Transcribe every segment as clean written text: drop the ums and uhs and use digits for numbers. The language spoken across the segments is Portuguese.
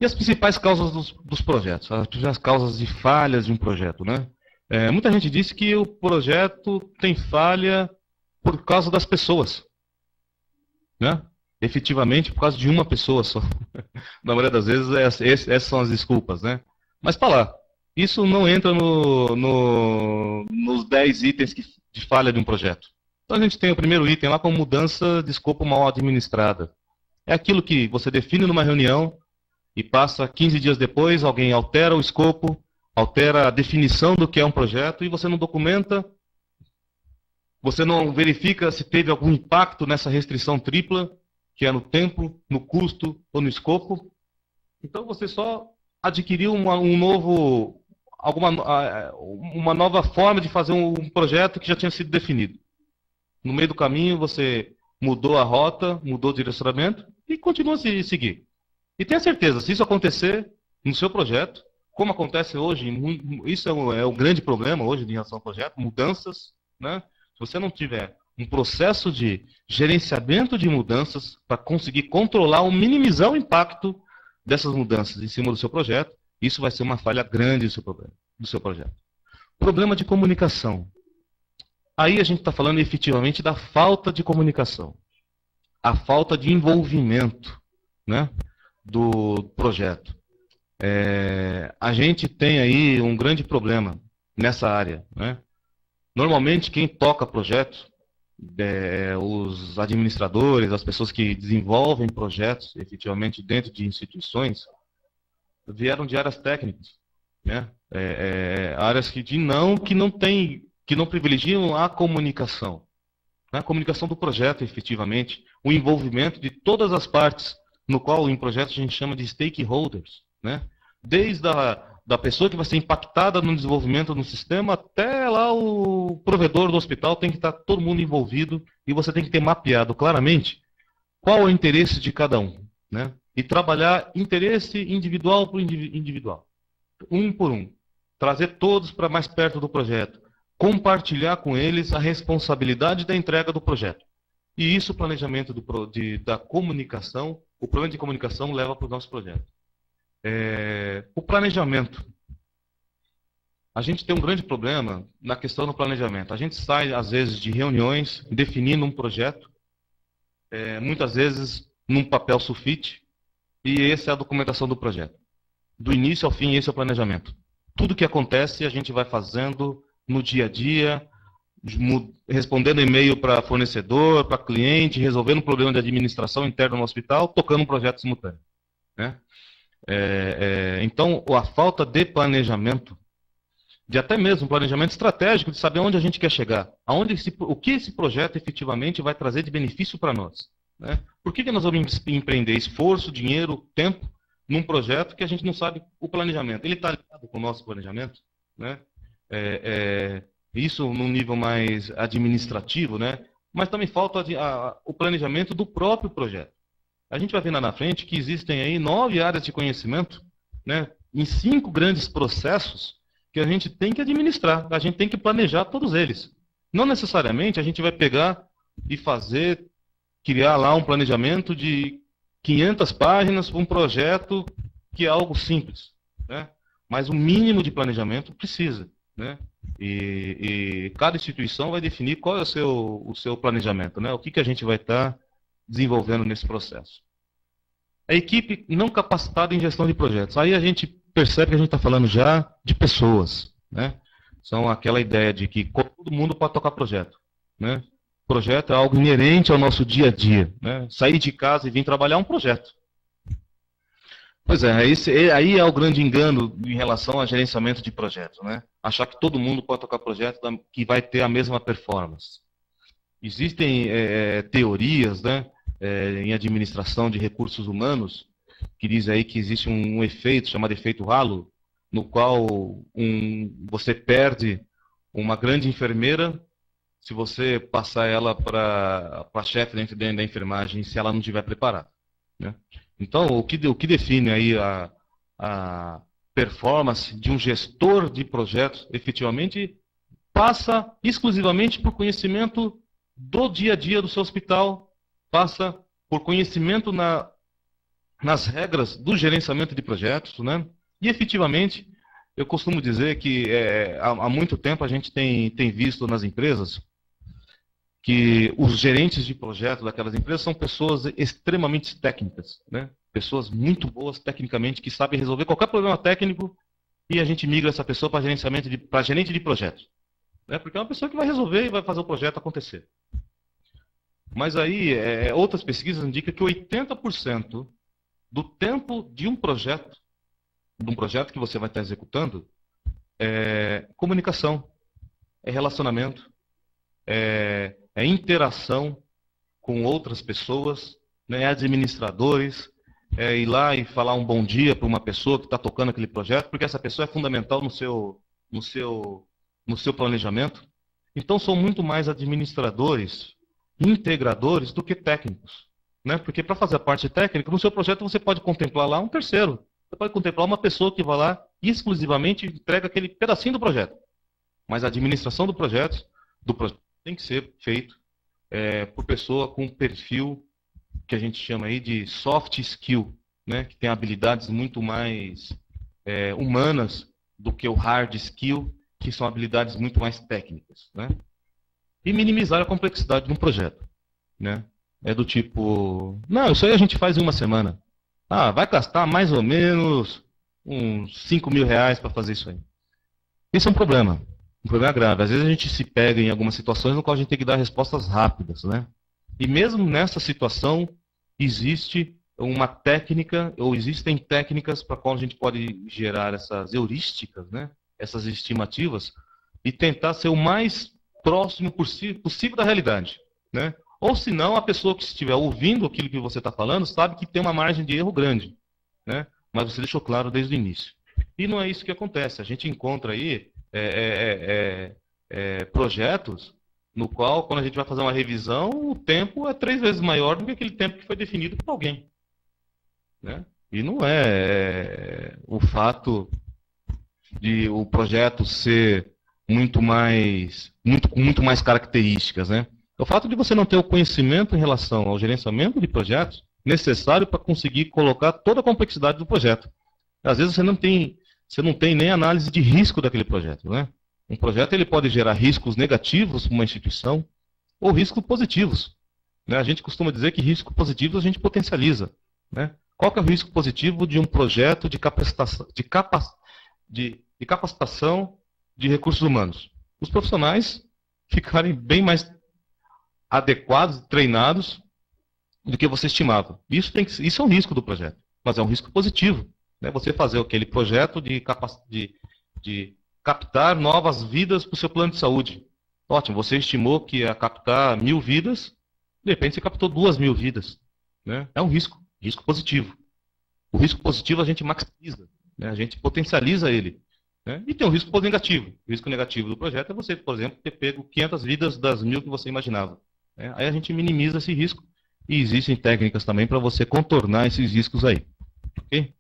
E as principais causas dos projetos, as principais causas de falhas de um projeto, né? Muita gente disse que o projeto tem falha por causa das pessoas, né? Efetivamente, por causa de uma pessoa só. Na maioria das vezes, essas são as desculpas, né? Mas para lá, isso não entra nos 10 itens de falha de um projeto. Então a gente tem o primeiro item lá como mudança de escopo mal administrada. É aquilo que você define numa reunião e passa 15 dias depois, alguém altera o escopo, altera a definição do que é um projeto e você não documenta, você não verifica se teve algum impacto nessa restrição tripla, que é no tempo, no custo ou no escopo. Então você só adquiriu uma nova forma de fazer um projeto que já tinha sido definido. No meio do caminho você mudou a rota, mudou o direcionamento e continua a seguir. E tenha certeza, se isso acontecer no seu projeto, como acontece hoje, isso é um grande problema hoje em relação ao projeto, mudanças, né? Se você não tiver um processo de gerenciamento de mudanças para conseguir controlar ou minimizar o impacto dessas mudanças em cima do seu projeto, isso vai ser uma falha grande do seu projeto. Problema de comunicação. Aí a gente está falando efetivamente da falta de comunicação, a falta de envolvimento, né, do projeto. A gente tem aí um grande problema nessa área, né? Normalmente quem toca projetos, os administradores, as pessoas que desenvolvem projetos efetivamente dentro de instituições, vieram de áreas técnicas, né? Áreas que não privilegiam a comunicação, né? A comunicação do projeto efetivamente, o envolvimento de todas as partes, no qual em projetos a gente chama de stakeholders, né? Desde da pessoa que vai ser impactada no desenvolvimento do sistema até lá o provedor do hospital, tem que estar todo mundo envolvido e você tem que ter mapeado claramente qual é o interesse de cada um, né? E trabalhar interesse individual por individual, um por um. Trazer todos para mais perto do projeto. Compartilhar com eles a responsabilidade da entrega do projeto. E isso, o planejamento da comunicação, o plano de comunicação leva para o nosso projeto. O planejamento. A gente tem um grande problema na questão do planejamento. A gente sai, às vezes, de reuniões definindo um projeto, muitas vezes num papel sulfite, e essa é a documentação do projeto. Do início ao fim, esse é o planejamento. Tudo que acontece, a gente vai fazendo no dia a dia, respondendo e-mail para fornecedor, para cliente, resolvendo um problema de administração interna no hospital, tocando um projeto simultâneo, né? Então, a falta de planejamento, de até mesmo planejamento estratégico, de saber onde a gente quer chegar, o que esse projeto efetivamente vai trazer de benefício para nós, né? Por que nós vamos empreender esforço, dinheiro, tempo, num projeto que a gente não sabe o planejamento? Ele está ligado com o nosso planejamento, né? Isso num nível mais administrativo, né? Mas também falta o planejamento do próprio projeto. A gente vai ver lá na frente que existem aí 9 áreas de conhecimento, né, em 5 grandes processos que a gente tem que administrar, a gente tem que planejar todos eles. Não necessariamente a gente vai pegar e criar lá um planejamento de 500 páginas para um projeto que é algo simples, né? Mas o mínimo de planejamento precisa, né? E cada instituição vai definir qual é o seu planejamento, né? O que a gente vai estar desenvolvendo nesse processo. A equipe não capacitada em gestão de projetos. Aí a gente percebe que a gente está falando já de pessoas, né? São aquela ideia de que todo mundo pode tocar projeto, né? Projeto é algo inerente ao nosso dia a dia, né? Sair de casa e vir trabalhar é um projeto. Pois aí é o grande engano em relação ao gerenciamento de projetos, né? Achar que todo mundo pode tocar projeto que vai ter a mesma performance. Existem teorias, né, em administração de recursos humanos que diz aí que existe um efeito chamado efeito halo, no qual você perde uma grande enfermeira se você passar ela para a chefe dentro da enfermagem se ela não estiver preparada, né? Então, o que define aí a performance de um gestor de projetos, efetivamente, passa exclusivamente por conhecimento do dia a dia do seu hospital, passa por conhecimento nas regras do gerenciamento de projetos, né? E efetivamente, eu costumo dizer que há muito tempo a gente tem visto nas empresas que os gerentes de projeto daquelas empresas são pessoas extremamente técnicas, né? Pessoas muito boas tecnicamente, que sabem resolver qualquer problema técnico, e a gente migra essa pessoa para gerente de projetos, né? Porque é uma pessoa que vai resolver e vai fazer o projeto acontecer. Mas aí, outras pesquisas indicam que 80% do tempo de um projeto que você vai estar executando, é comunicação, é relacionamento, é interação com outras pessoas, né, administradores, ir lá e falar um bom dia para uma pessoa que está tocando aquele projeto, porque essa pessoa é fundamental no seu planejamento. Então, são muito mais administradores, integradores, do que técnicos, né? Porque para fazer a parte técnica, no seu projeto você pode contemplar lá um terceiro. Você pode contemplar uma pessoa que vai lá e exclusivamente entrega aquele pedacinho do projeto. Mas a administração do projeto tem que ser feito por pessoa com um perfil que a gente chama aí de soft skill, né? Que tem habilidades muito mais humanas do que o hard skill, que são habilidades muito mais técnicas, né? E minimizar a complexidade de um projeto, né? É do tipo, não, isso aí a gente faz em uma semana. Ah, vai gastar mais ou menos uns 5 mil reais para fazer isso aí. Isso é um problema grave. Às vezes a gente se pega em algumas situações no qual a gente tem que dar respostas rápidas, né? E mesmo nessa situação, existe uma técnica, ou existem técnicas para qual a gente pode gerar essas heurísticas, né? Essas estimativas, e tentar ser o mais próximo possível da realidade, né? Ou senão, a pessoa que estiver ouvindo aquilo que você está falando sabe que tem uma margem de erro grande, né? Mas você deixou claro desde o início. E não é isso que acontece. A gente encontra aí projetos no qual, quando a gente vai fazer uma revisão, o tempo é 3 vezes maior do que aquele tempo que foi definido por alguém, né? E não é o fato de o projeto ser muito mais características, né? É o fato de você não ter o conhecimento em relação ao gerenciamento de projetos necessário para conseguir colocar toda a complexidade do projeto. Às vezes você não tem nem análise de risco daquele projeto, né? Um projeto ele pode gerar riscos negativos para uma instituição ou riscos positivos, né? A gente costuma dizer que risco positivo a gente potencializa, né? Qual que é o risco positivo de um projeto de capacitação de recursos humanos? Os profissionais ficarem bem mais adequados, treinados, do que você estimava. Isso é um risco do projeto, mas é um risco positivo, né? Você fazer aquele projeto de captar novas vidas para o seu plano de saúde. Ótimo, você estimou que ia captar 1.000 vidas, de repente você captou 2.000 vidas, né? É um risco positivo. O risco positivo a gente maximiza, né? A gente potencializa ele, né? E tem um risco negativo. O risco negativo do projeto é você, por exemplo, ter pego 500 vidas das 1.000 que você imaginava, né? Aí a gente minimiza esse risco e existem técnicas também para você contornar esses riscos aí. Ok?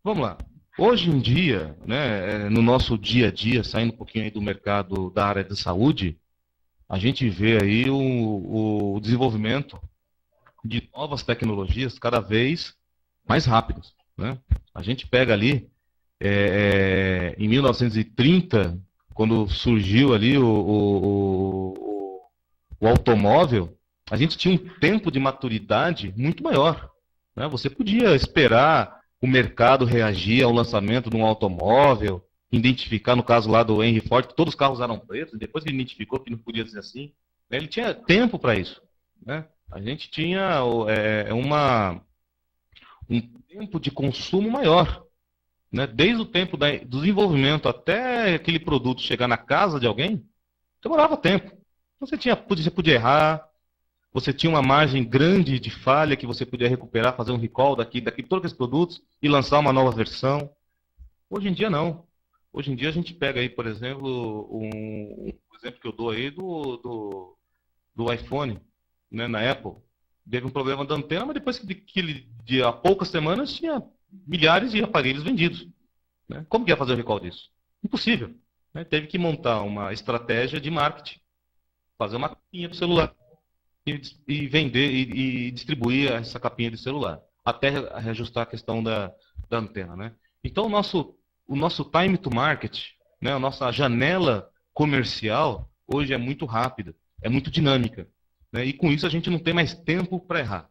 Vamos lá. Hoje em dia, né, no nosso dia a dia, saindo um pouquinho aí do mercado da área de saúde, a gente vê aí o desenvolvimento de novas tecnologias cada vez mais rápidas, né? A gente pega ali, em 1930, quando surgiu ali o automóvel, a gente tinha um tempo de maturidade muito maior, né? Você podia esperar o mercado reagir ao lançamento de um automóvel, identificar, no caso lá do Henry Ford, que todos os carros eram pretos, e depois que ele identificou que não podia ser assim, né? Ele tinha tempo para isso, né? A gente tinha um tempo de consumo maior, né? Desde o tempo do desenvolvimento até aquele produto chegar na casa de alguém, demorava tempo. Você podia errar, você tinha uma margem grande de falha que você podia recuperar, fazer um recall daqui todos aqueles produtos e lançar uma nova versão. Hoje em dia não. Hoje em dia a gente pega aí, por exemplo, um exemplo que eu dou aí do iPhone, né, na Apple. Teve um problema da antena, mas depois de há poucas semanas tinha milhares de aparelhos vendidos, né? Como que ia fazer o recall disso? Impossível, né? Teve que montar uma estratégia de marketing, fazer uma capinha do celular e vender e distribuir essa capinha de celular. até reajustar a questão da antena, né? Então, o nosso time to market, né, a nossa janela comercial, hoje é muito rápida, é muito dinâmica, né? E com isso a gente não tem mais tempo para errar,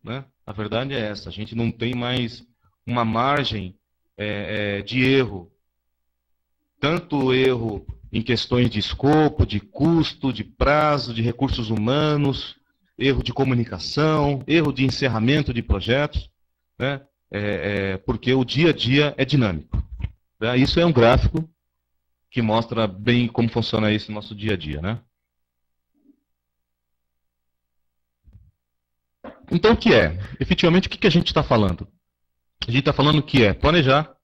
né? A verdade é essa, a gente não tem mais uma margem de erro, tanto erro em questões de escopo, de custo, de prazo, de recursos humanos, erro de comunicação, erro de encerramento de projetos, né? Porque o dia a dia é dinâmico, né? Isso é um gráfico que mostra bem como funciona esse nosso dia a dia, né? Então, o que é? Efetivamente, o que a gente está falando? A gente está falando que é planejar,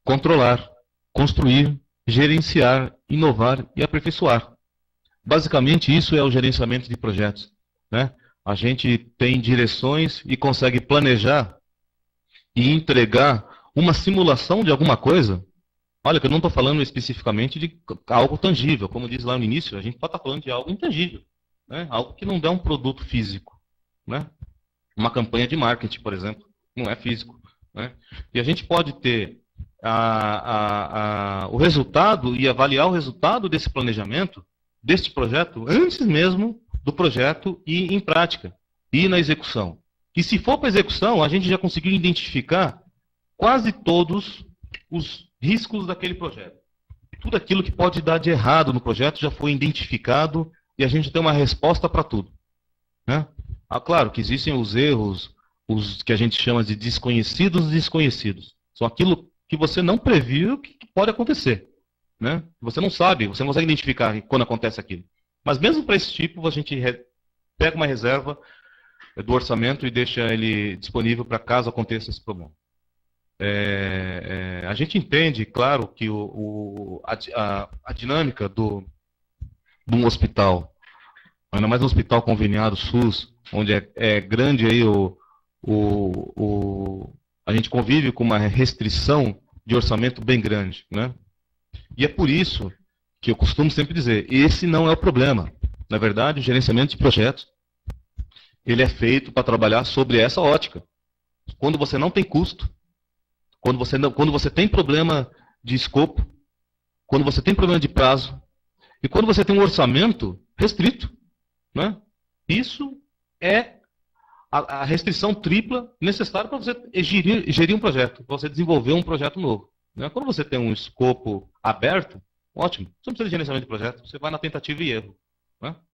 controlar, construir, gerenciar, inovar e aperfeiçoar. Basicamente, isso é o gerenciamento de projetos, né? A gente tem direções e consegue planejar e entregar uma simulação de alguma coisa. Olha, que eu não estou falando especificamente de algo tangível, como diz lá no início, a gente pode estar falando de algo intangível, né? Algo que não é um produto físico, né? Uma campanha de marketing, por exemplo, não é físico, né? E a gente pode ter o resultado e avaliar o resultado desse planejamento, deste projeto, antes mesmo do projeto ir em prática, ir na execução. E se for para execução, a gente já conseguiu identificar quase todos os riscos daquele projeto. Tudo aquilo que pode dar de errado no projeto já foi identificado e a gente tem uma resposta para tudo, né? Claro que existem os erros, os que a gente chama de desconhecidos. São aquilo que você não previu que pode acontecer, né? Você não sabe, você não consegue identificar quando acontece aquilo. Mas mesmo para esse tipo, a gente pega uma reserva do orçamento e deixa ele disponível para caso aconteça esse problema. A gente entende, claro, que a dinâmica de um hospital, ainda mais um hospital conveniado SUS, onde é grande aí a gente convive com uma restrição de orçamento bem grande, né? E é por isso que eu costumo sempre dizer, esse não é o problema. Na verdade, o gerenciamento de projetos, ele é feito para trabalhar sobre essa ótica. Quando você não tem custo, quando você tem problema de escopo, quando você tem problema de prazo, e quando você tem um orçamento restrito, né? Isso é a restrição tripla necessária para você gerir um projeto, para você desenvolver um projeto novo, né? Quando você tem um escopo aberto, ótimo, você não precisa de gerenciamento de projeto, você vai na tentativa e erro, né?